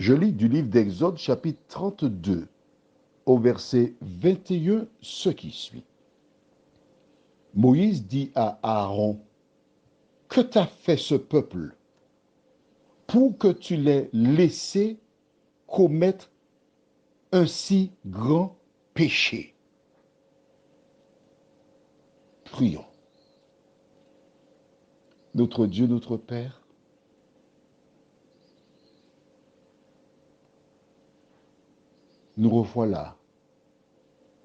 Je lis du livre d'Exode, chapitre 32, au verset 21, ce qui suit. Moïse dit à Aaron, « Que t'a fait ce peuple pour que tu l'aies laissé commettre un si grand péché ?» Prions. Notre Dieu, notre Père, nous revoilà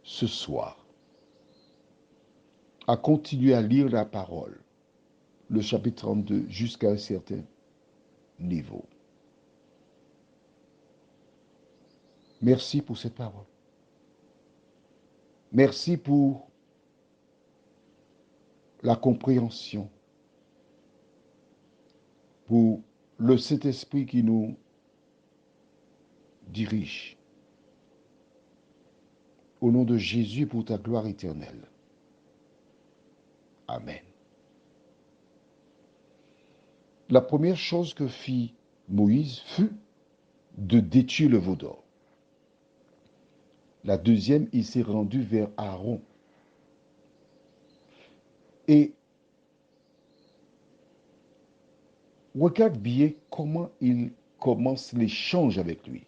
ce soir à continuer à lire la parole, le chapitre 32, jusqu'à un certain niveau. Merci pour cette parole. Merci pour la compréhension, pour le Saint-Esprit qui nous dirige. Au nom de Jésus, pour ta gloire éternelle. Amen. La première chose que fit Moïse fut de détruire le veau d'or. La deuxième, il s'est rendu vers Aaron. Et regarde bien comment il commence l'échange avec lui.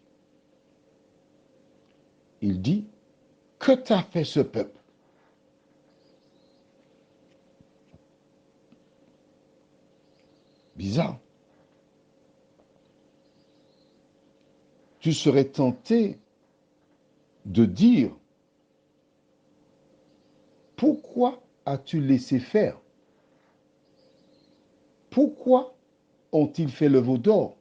Il dit, « Que t'a fait ce peuple ?» Bizarre. Tu serais tenté de dire, pourquoi as-tu laissé faire? Pourquoi ont-ils fait le veau d'or?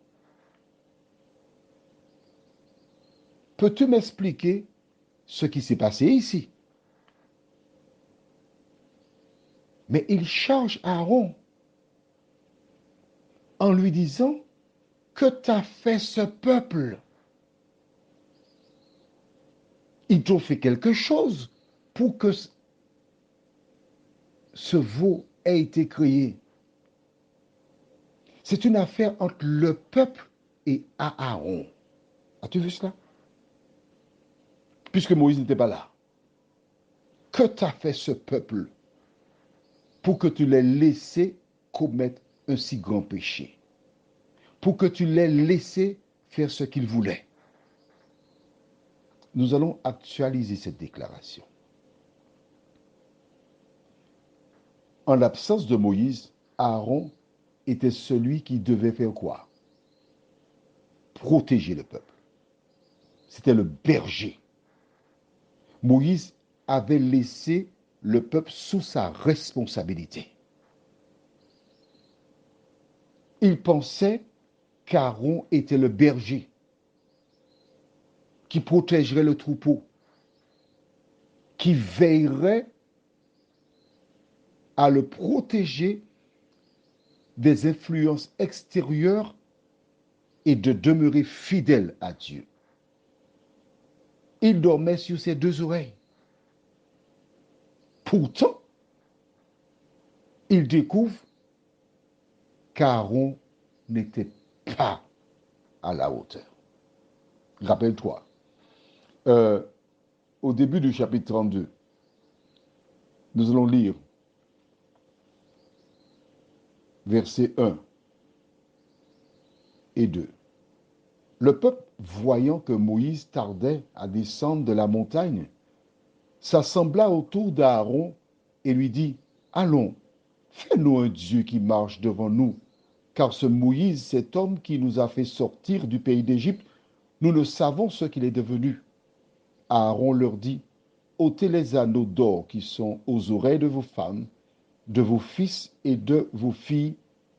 Peux-tu m'expliquer ce qui s'est passé ici? Mais il charge Aaron en lui disant, que t'a fait ce peuple? Ils t'ont fait quelque chose pour que ce veau ait été créé. C'est une affaire entre le peuple et Aaron. As-tu vu cela? Puisque Moïse n'était pas là. Que t'a fait ce peuple pour que tu l'aies laissé commettre un si grand péché? Pour que tu l'aies laissé faire ce qu'il voulait? Nous allons actualiser cette déclaration. En l'absence de Moïse, Aaron était celui qui devait faire quoi? Protéger le peuple. C'était le berger. Moïse avait laissé le peuple sous sa responsabilité. Il pensait qu'Aaron était le berger qui protégerait le troupeau, qui veillerait à le protéger des influences extérieures et de demeurer fidèle à Dieu. Il dormait sur ses deux oreilles. Pourtant, il découvre qu'Aaron n'était pas à la hauteur. Rappelle-toi, au début du chapitre 32, nous allons lire versets 1 et 2. Le peuple, voyant que Moïse tardait à descendre de la montagne, s'assembla autour d'Aaron et lui dit, « Allons, fais-nous un Dieu qui marche devant nous, car ce Moïse, cet homme qui nous a fait sortir du pays d'Égypte, nous ne savons ce qu'il est devenu. » Aaron leur dit, « ôtez les anneaux d'or qui sont aux oreilles de vos femmes, de vos fils et de vos filles,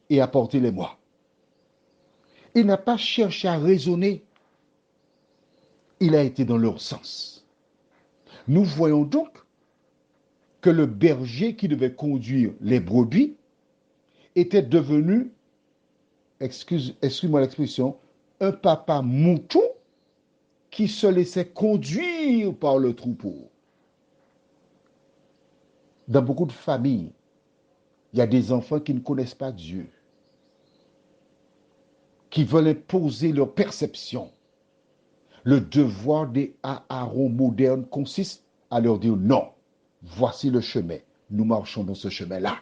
et apportez-les-moi. » Il n'a pas cherché à raisonner, il a été dans leur sens. Nous voyons donc que le berger qui devait conduire les brebis était devenu, excuse-moi l'expression, un papa mouton qui se laissait conduire par le troupeau. Dans beaucoup de familles, il y a des enfants qui ne connaissent pas Dieu, qui veulent imposer leur perception. Le devoir des Aaron modernes consiste à leur dire non, voici le chemin, nous marchons dans ce chemin-là.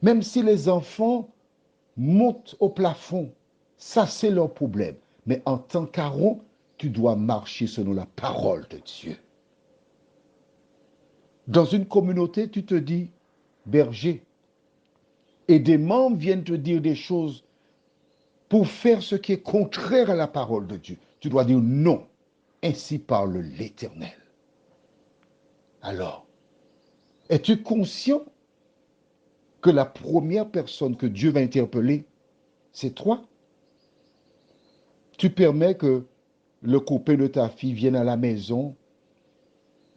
Même si les enfants montent au plafond, ça c'est leur problème. Mais en tant qu'Aaron, tu dois marcher selon la parole de Dieu. Dans une communauté, tu te dis berger, et des membres viennent te dire des choses pour faire ce qui est contraire à la parole de Dieu. Tu dois dire non. Ainsi parle l'Éternel. Alors, es-tu conscient que la première personne que Dieu va interpeller, c'est toi? Tu permets que le copain de ta fille vienne à la maison,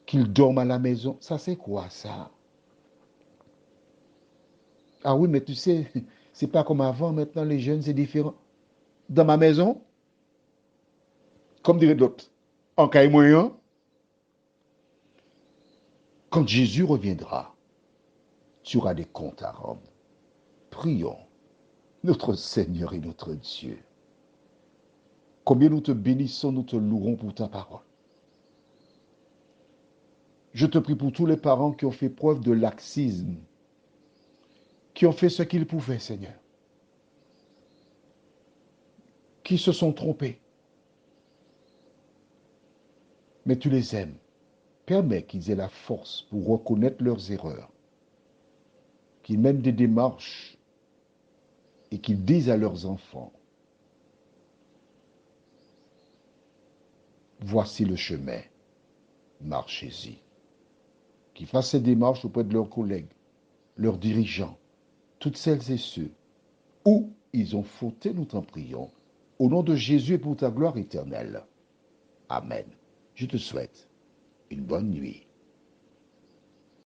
qu'il dorme à la maison. Ça, c'est quoi ça? Ah oui, mais tu sais, c'est pas comme avant. Maintenant, les jeunes, c'est différent. Dans ma maison, comme dirait l'autre, en caille moyen, quand Jésus reviendra, tu auras des comptes à rendre. Prions, notre Seigneur et notre Dieu. Combien nous te bénissons, nous te louerons pour ta parole. Je te prie pour tous les parents qui ont fait preuve de laxisme, qui ont fait ce qu'ils pouvaient, Seigneur, qui se sont trompés. Mais tu les aimes. Permets qu'ils aient la force pour reconnaître leurs erreurs, qu'ils mènent des démarches et qu'ils disent à leurs enfants, voici le chemin, marchez-y. Qu'ils fassent ces démarches auprès de leurs collègues, leurs dirigeants, toutes celles et ceux où ils ont fauté, nous t'en prions. Au nom de Jésus et pour ta gloire éternelle. Amen. Je te souhaite une bonne nuit.